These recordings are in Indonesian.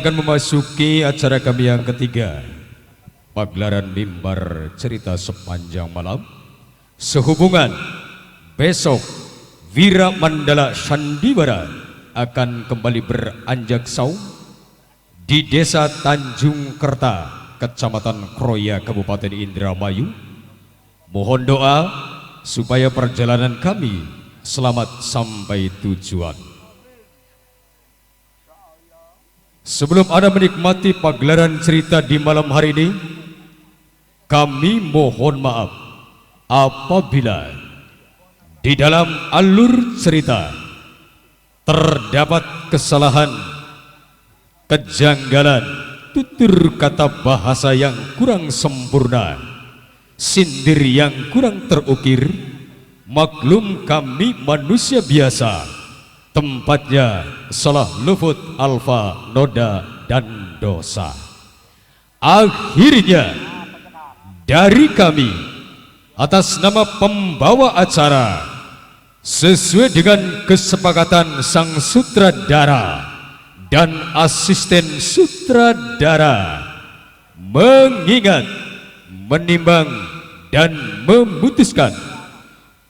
akan memasuki acara kami yang ketiga, pagelaran mimbar cerita sepanjang malam. Sehubungan besok Wira Mandala Sandiwara akan kembali beranjak saum di Desa Tanjung Kerta, Kecamatan Kroya, Kabupaten Indramayu. Mohon doa supaya perjalanan kami selamat sampai tujuan. Sebelum Anda menikmati pagelaran cerita di malam hari ini, kami mohon maaf apabila di dalam alur cerita terdapat kesalahan, kejanggalan, tutur kata bahasa yang kurang sempurna, sindir yang kurang terukir. Maklum kami manusia biasa, tempatnya salah luput, alfa, noda, dan dosa. Akhirnya dari kami atas nama pembawa acara, sesuai dengan kesepakatan sang sutradara dan asisten sutradara, mengingat, menimbang, dan memutuskan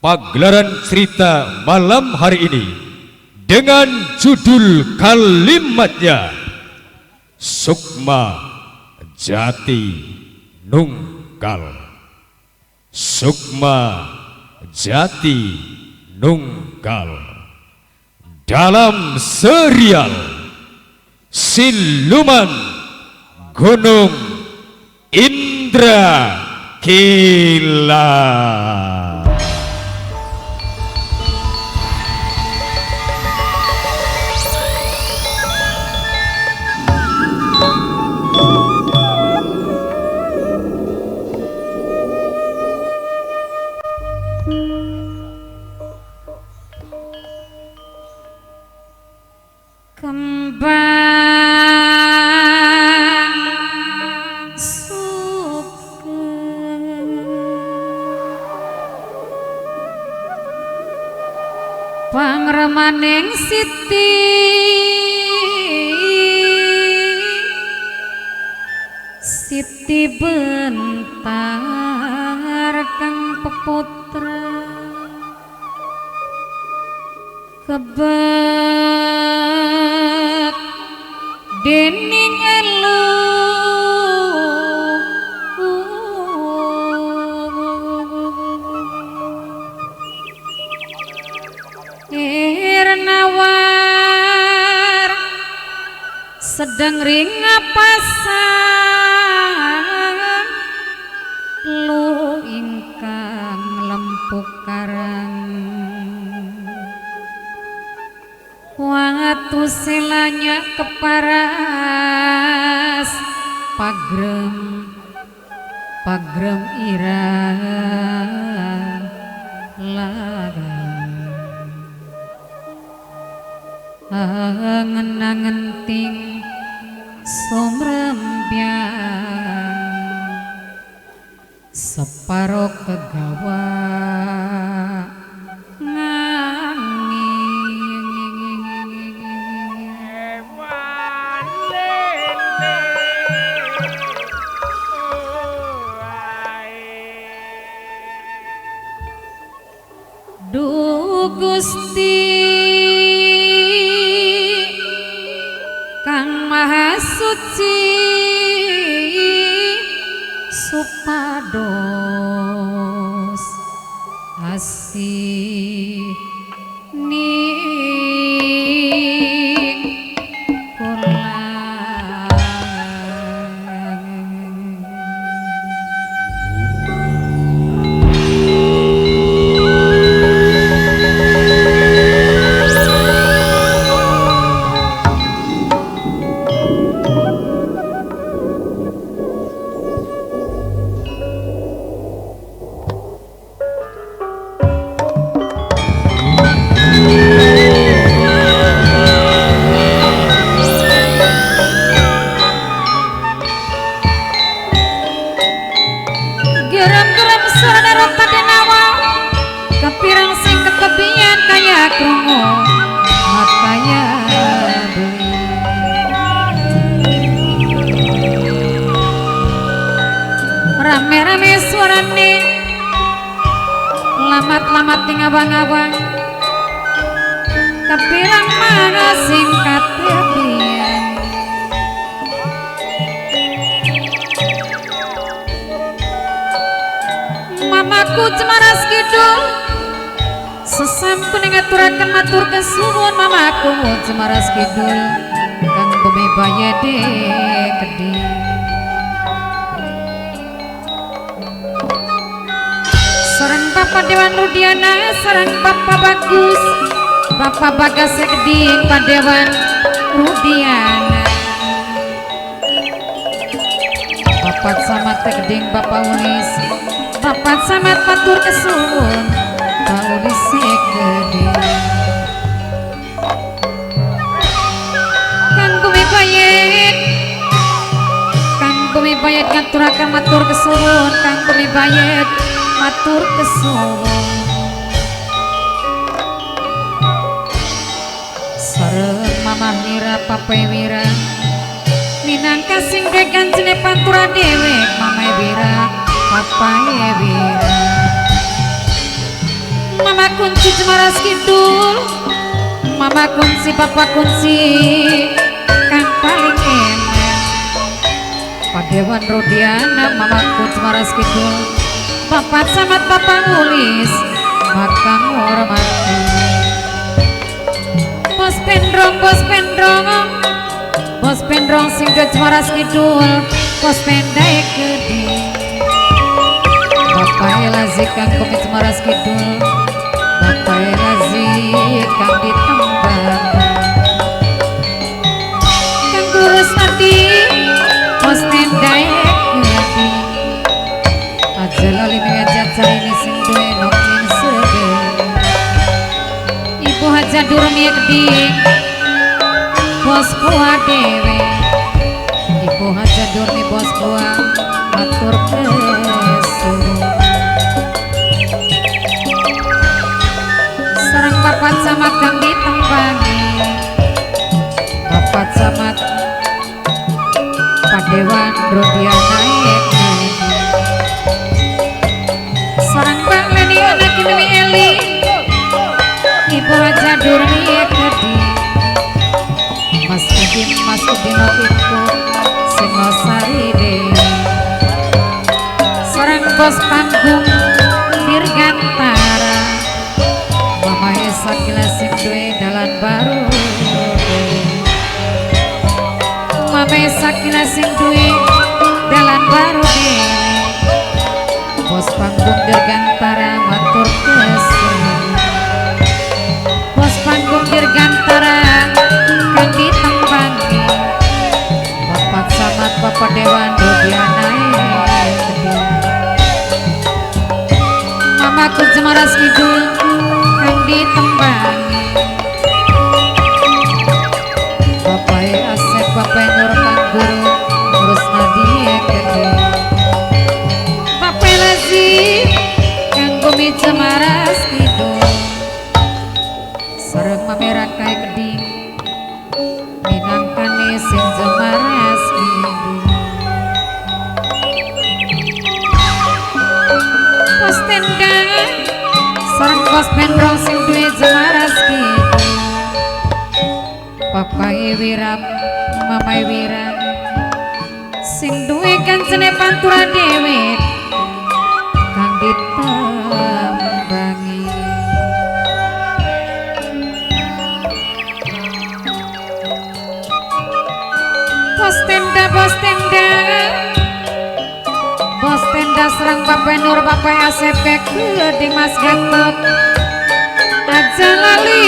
pagelaran cerita malam hari ini dengan judul kalimatnya Sukma Jati Nungkal. Sukma Jati Nungkal dalam serial Siluman Gunung Indrakila. Pangremaning Siti Siti bentar kang peputra kebek dening elu nawar sedang ring pasang lu ingkang lempuk karang watu selanya keparas pagrem pagrem irah laga angen-angenting somrembyang separo kegawa Du Gusti Kang Maha Suci supados asih ning kula rame-rame suarane lamat-lamat ting abang-abang kepirang mana singkat tepian mamaku Cemaras Kidul sesampun ngaturaken matur kesuwun mamaku Cemaras Kidul kang bumi bayede gede sareng Bapak Dewan Rudiana sareng Bapak Bagus Bapak Bagas Keding Padewan Rudiana Bapak Samat Keding Bapak Ulis Bapak Samat matur kesuwun Pak Ulis Keding Kang Bumi Bayet ngaturaken matur kesuwun Kang Bumi Bayet matur kesuwun sareng Mamah Wira Papai Wira minangka sing gancene pantura dewek Mamah Wira Papai Wira Mama Kunci Cemaras Kidul Mama Kunci Papa Kunci kang paling enak Padewan Rudiana Mama Kunci Cemaras Kidul Bapak Samat Bapak Ulis Makam hormati Bos Pendrong sing do Cemaras Kidul Bos Pendai Keding Bapak Elazi kang komit Cemaras Kidul Bapak Elazi kang ditembang kang Gurus Nadi Bos Pendai Keding aja lali ngajak cari sing duwe nokin sege Ibu Haja Durmi Keding Bos Buah Dewe Ibu Haja Durmi Bos Buah matur kesuwun sareng Bapak Camat kang ditembangi Bapak Camat Padewan Rudiana sareng Mbak Leni anak Dewi Eli Ibu Haja Durmi Keding Mas Udin Okiku Singosari Dewi sareng Bos Panggung Dirgantara Mama Esa Kila sing duwe dalan baru Mama Esa Kila sing duwe dalan baru Bos Panggung Dirgantara matur kesuwun Bos Panggung Dirgantara kang ditembangi Bapak Camat Bapak Dewan Rudiana Mamaku Cemaras Kidul kang ditembangi Bapak Asep Bapak Nur kang guru ngurus Nadi Keding Bapak Lazi kang bumi Cemaras Kidul sareng Mamera Kai Keding minangkane sing Cemaras Kidul Pos Tendang sareng Pos Pendrong sing duwe Cemaras Kidul Papai Wira Mamai Wira sing duwe kancene pantura dewek kang ditembangi Bos tenda serang Bapak Nur Bapak Asep Keding Mas Gatot aja lali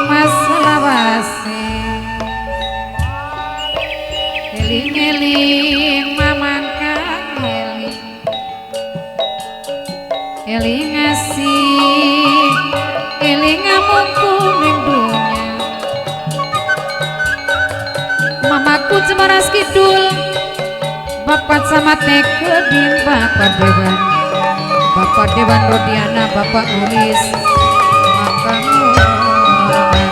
Mas Lawase eling-eling mamang kang eling ngasih eling ngamuku ning dunya Mamaku Cemaras Kidul Bapak Camat Keding Bapak Dewan Rudiana Bapak Ulis Makam hormati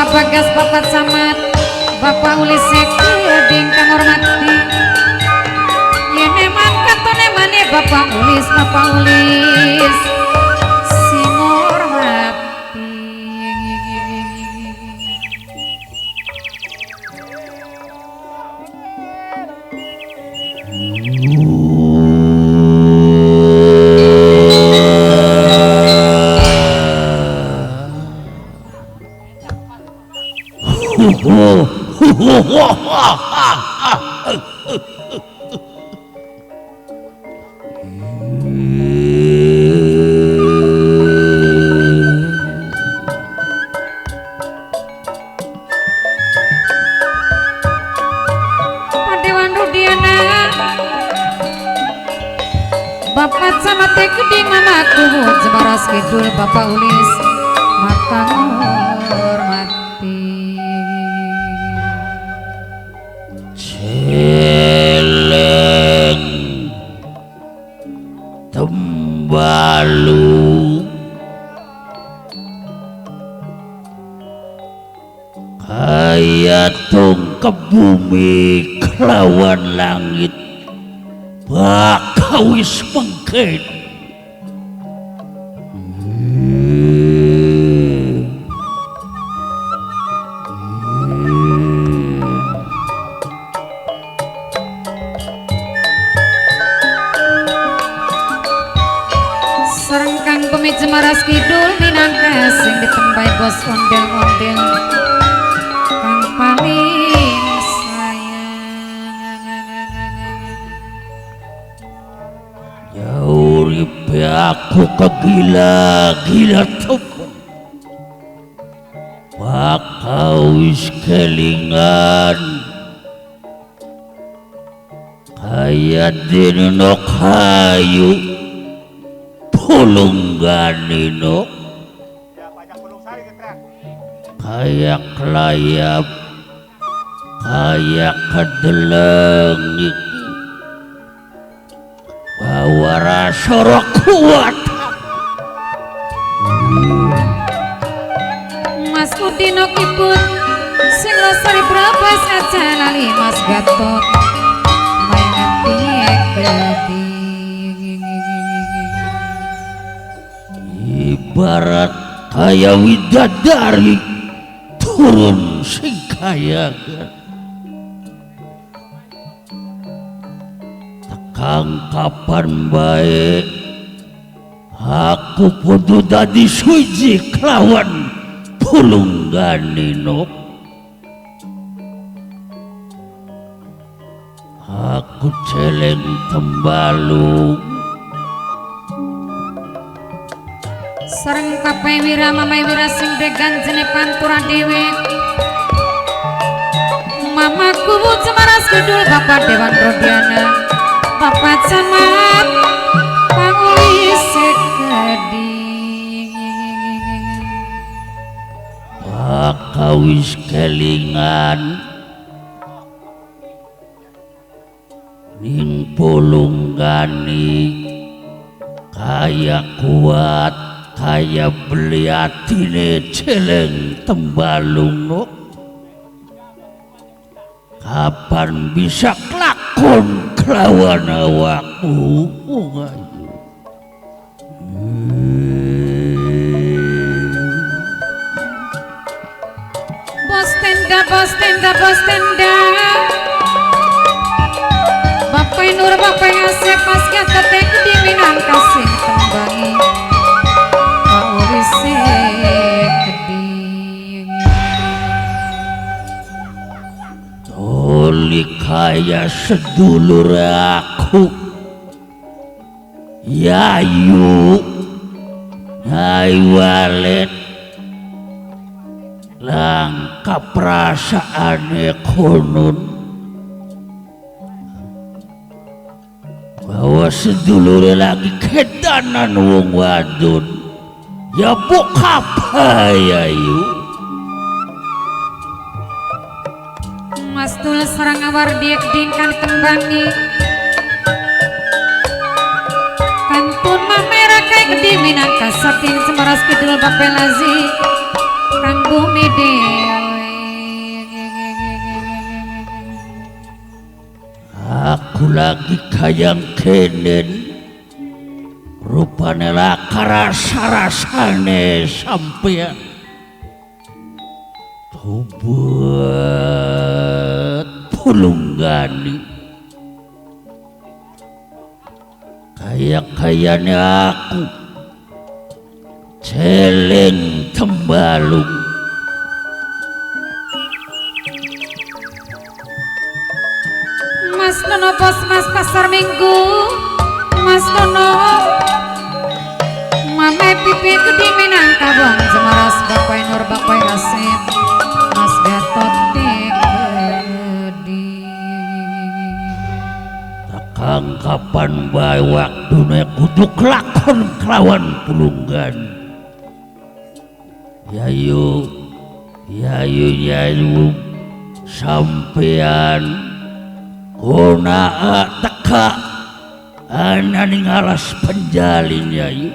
Bapak Bagas Bapak Samad Bapak Ulis Sekeding kang hormati Yeneman katone mane Bapak Ulis sing hormati Padewan Rudiana Bapak sama Keding mamaku Jemaras Kidul Bapak Ulis maka hormati Celeng Tembalu kaya tong ke bumi kelawan langit bakawis mengket Serengkang Bumi Jemaras Kidul minangka sing ditembai bos ondel-ondel kang paling sayang Uripe aku kegila-gila temen bakawis kelingan kaya dinok hayu pulungganino kaya kelayap kaya kedeleng iki bawara sorok kuat Mas Udino Kiput sing lestari berapa saja lali Mas Gatot mainan Keding ibarat kaya widadari turun sing kaya tekang kapan baik aku kudu dadi suci kelawan pulungganino aku celeng tembalung Sareng Papai Wira Mamai Wira sing degan jene pantura dewe Mamaku Jemaras Kidul Bapak Dewan Rodiana Bapak Camat Pangulis Sekeding bakawis kelingan ning pulunggani kaya kuat kaya beliatine celeng tembalung kapan bisa kelakon kelawan awakmu Bos tenda Bapak Nur Bapak Asep Mas Gatot Keding minangka sing tembangi Pak Ulis Sekeding toli kaya sedulur aku Yayu Nyai Walet langka perasaane konon bahwa sedulur lagi kedanan wong wadon ya bokap Yayu Mas Tul sareng awardi Keding kan tembangi kantun mamera kaya Keding minangka saking Jemaras Kidul Bapak Lazi kang bumi dewa lagi kayang kenen rupane lakarasa-rasane sampean tobat pulunggani kaya-kayane aku celeng tembalung Mas Nono bos mas pasar minggu Mas Nono Mame pipi gede Minangkabau Jemaras bapai nur bapai rasib Mas Gatot gede takang kapan bae waktune kudu kelakon kelawan pulunggan yayu sampean Kona teka ananing alas penjalin yayu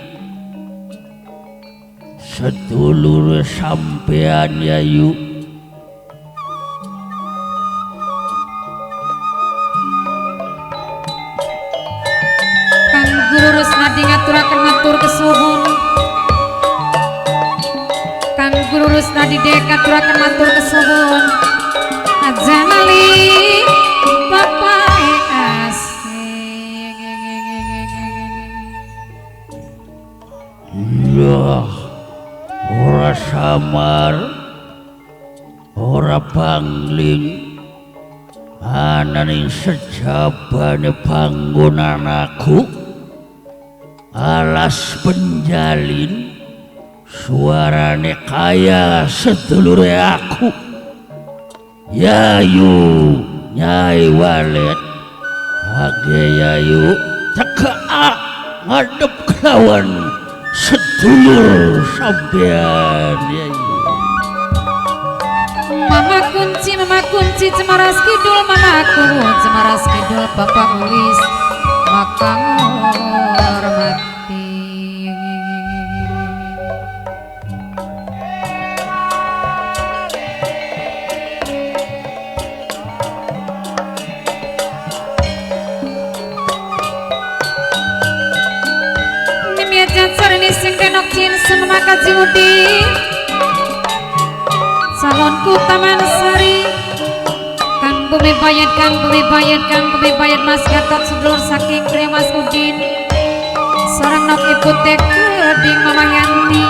sedulur sampean yayu Kang Guru Rusnadi ngaturaken matur kesuwun Kang Guru Rusnadi dek ngaturaken matur kesuwun aja lali bapak asih ya ora samar ora pangling ananing sejabane panggonan aku alas penjalin suarane kaya sedulure aku yayu Nyai Walet age yayu teka ngadep kelawan sedulur sampean yayu Mama kunci Cemaras Kidul mamaku Cemaras Kidul Bapak Ulis maka ngormati Sarni sing denok cin semaka jiudi salonku taman sari Kang Bumi Bayat Mas Gatot sedulur saking Kri Mas Udin sareng nok ibu Keding Mama Yanti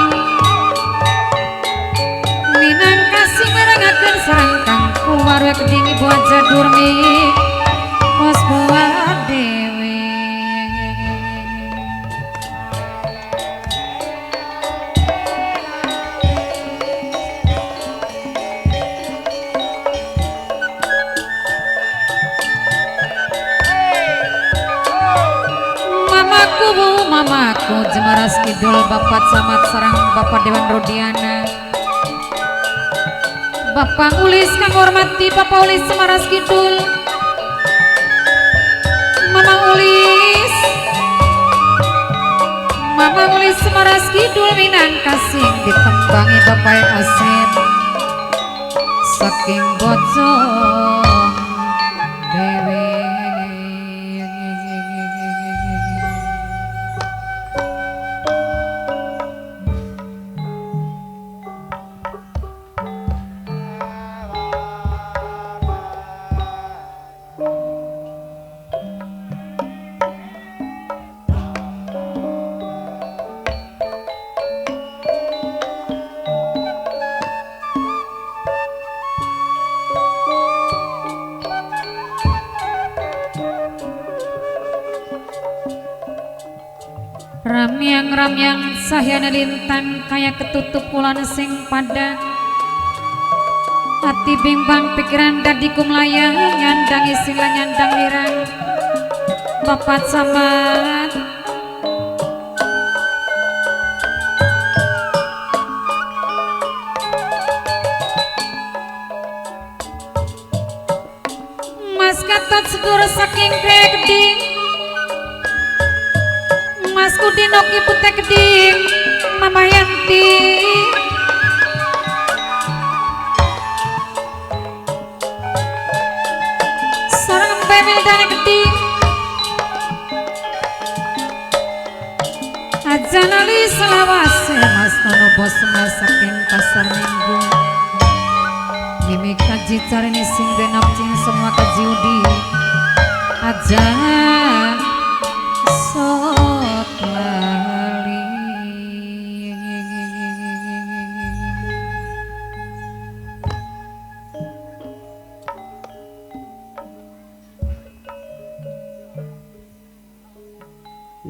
Minang kasih merengaken sareng Kang Kumarwe Keding Ibu Aja Durmi Kos buat dewe Mamaku Jemaras Kidul Bapak Camat sareng Bapak Dewan Rodiana Bapak Ulis kang hormati Bapak Ulis Jemaras Kidul Mama Ulis Jemaras Kidul Minang kasing ditembangi Bapak Asep saking Bojong Dewi Ramyang sahyana lintan kaya ketutup ulan sing padang hati bimbang pikiran dadi kumlayang nyandang isilah nyandang lirang Bapak Camat Mas Gatot sedulur saking Keding Mas Udinok Ibu Keding Mama Yanti sareng Bemil dan Keding bos semas saking pasar minggu mimi kaji carini sing denok cing semua kaji udi aja sok lali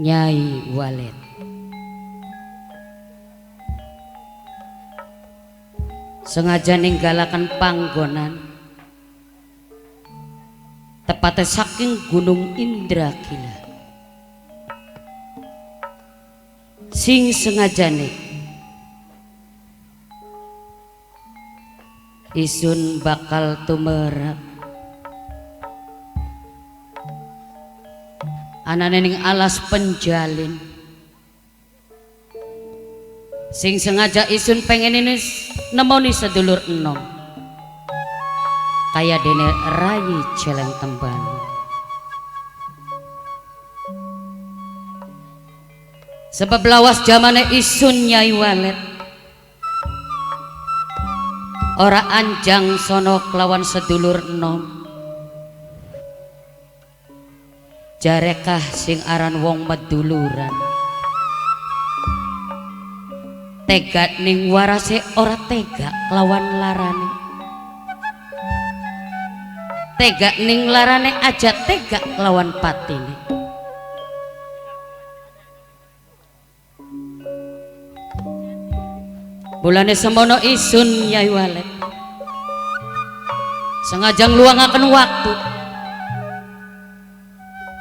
Nyai Walet sengaja ninggalaken panggonan tepatnya saking Gunung Indrakila sing sengajane isun bakal tumerak anane ning alas penjalin sing sengaja isun pengen ini nemoni sedulur enom kaya dene Rayi Celeng Tembalu sebab lawas zamane isun Nyai Walet ora anjang sono kelawan sedulur enom jarekah sing aran wong meduluran tega ning warase ora tega lawan larane tega ning larane aja tega lawan patine bulane semono isun Nyai Walet sengaja ngluangaken waktu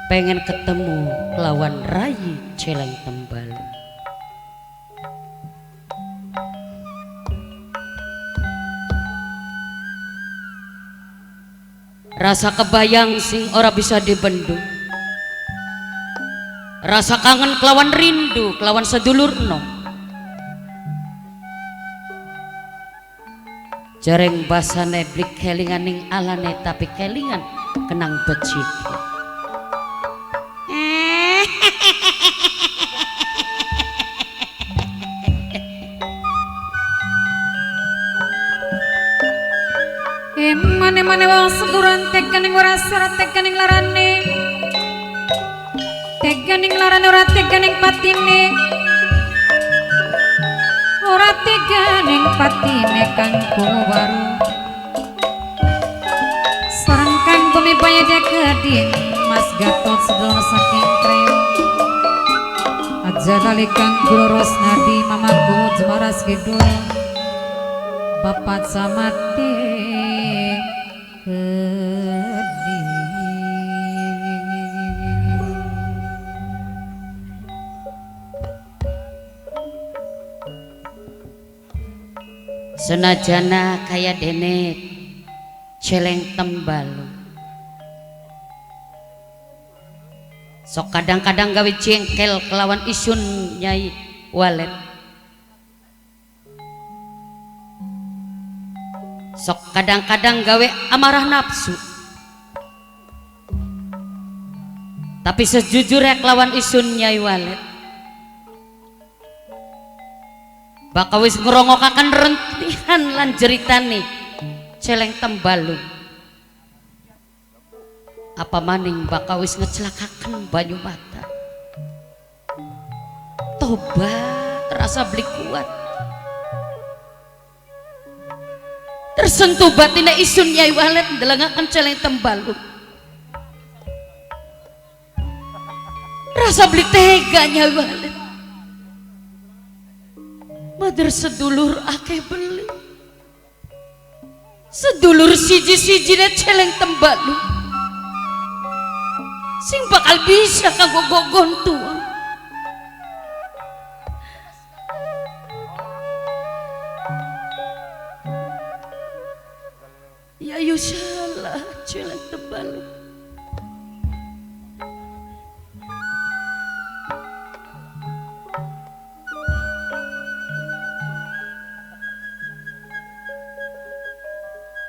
pengen ketemu lawan Rayi Celeng Tembalu rasa kebayang sing ora bisa dibendung rasa kangen kelawan rindu kelawan sedulur enom jareng basane blik kelingan ning alane tapi kelingan kenang becik mane wong seduran teganing ora syarat teganing larane ora teganing patine ora teganing patine kang kuwaru sareng kang bumi bayada keding Mas Gatot sedulur saking kreo aja dalikan gloros nadi mamaku jemaras kidul Bapak samati senajana kaya dene Celeng Tembalu sok kadang-kadang gawe jengkel kelawan isun Nyai Walet sok kadang-kadang gawe amarah nafsu tapi sejujurnya kelawan isun Nyai Walet bakal wis ngerongokaken rentihan lan jeritane Celeng Tembalu apa maning bakal wis ngecelakaken Banyumata tobat rasa beli kuat tersentuh batinnya isun Nyai Walet ndelengaken Celeng Tembalu rasa beli tega Nyai Walet Mader sedulur akeh beli sedulur siji-sijine Celeng Tembalu sing bakal bisa kanggo gogon tua Yayu salah Celeng Tembalu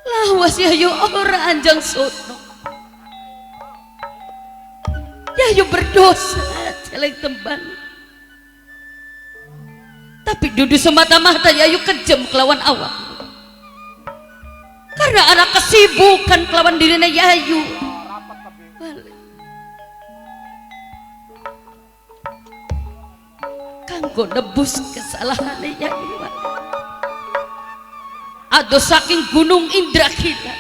lawas Yayu ora anjang sono Yayu berdosa Celeng Tembalu Tapi dudu semata-mata Yayu kejem kelawan awak. Karena anak kesibukan kelawan dirina Yayu. Kanggo nebus kesalahan Yayu. Ado saking gunung Indrakila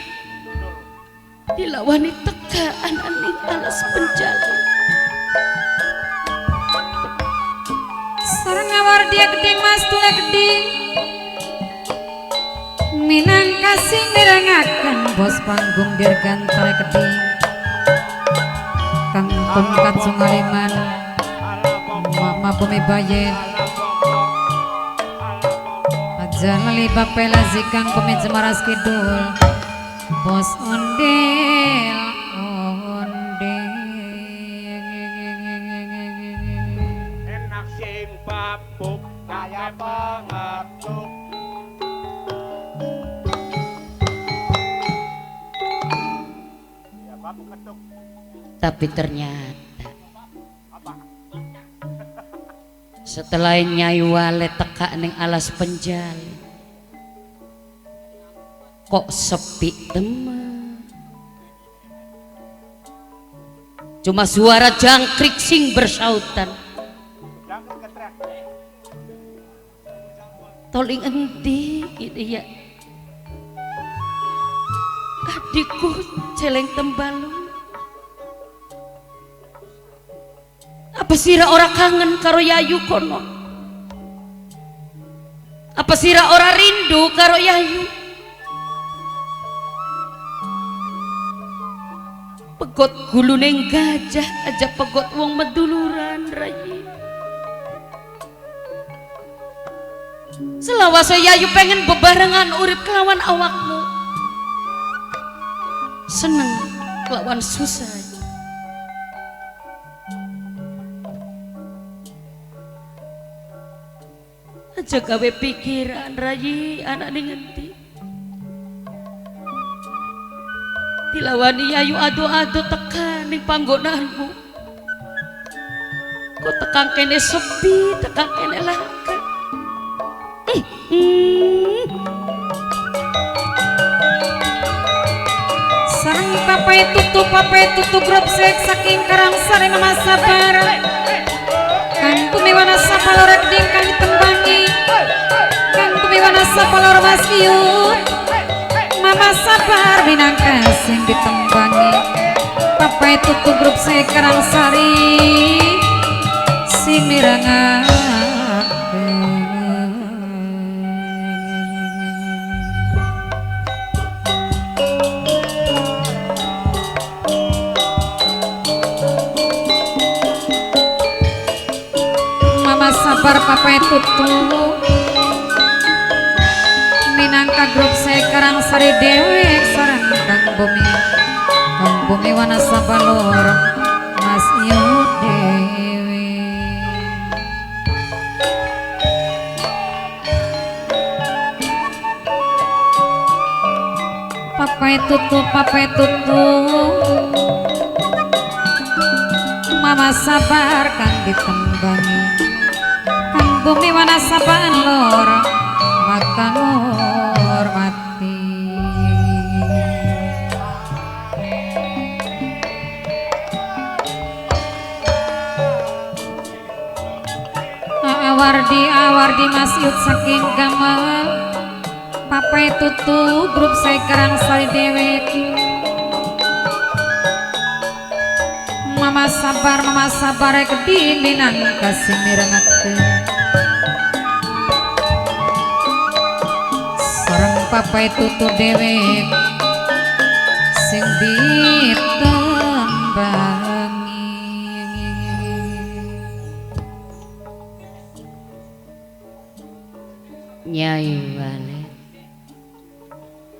dilawani tekaan aning alas penjala. Sareng ngawar dia geding mas tula geding minangka sing mirengaken bos panggung dirgantara geding kang tongkat sungaliman mama bumi bayen aja lali bapela zikang bumi jemaras kidul bos ondel ondel enak sing papuk kaya pengetuk. Ya papuk ketuk. Tapi ternyata setelah Nyai Wale teka ning alas penjala kok sepi temen. Cuma suara jangkrik sing bersautan. Toling endi ini ya adikku celeng tembalung. Apa sira ora kangen karo Yayu kono? Apa sira ora rindu karo Yayu? Pegot gulune gajah aja pegot wong meduluran rayi. Selawase Yayu pengen bebarengan urip kelawan awakmu. Seneng kelawan susah. Aja gawe pikiran rayi anak ning ngendi. Dilawani Yayu ado-ado tekan ning panggonanmu. Kok tekan kene sepi, tekan kene laka. sareng papai tutu grup sek saking Karangsari mama sabar kang kumiwana sapalor geding kang ditembangi kang kumiwana sapalor mas iu mama sabar minangka sing ditembangi papai tutu grup sek Karangsari sing mirangaken sabar papai tutu minangka grup saya Karangsari dewek sareng kang bumi wana sabalor mas iu dewe papai tutu mama sabar kang ditembangi bumi wana sapaan lor maka ngormati awardi mas yud saking gamal papai tutu grup saya Karangsari dewek mama sabar gedhi minangka sing mirengakeun papai tutu dewek sing ditembangi Nyai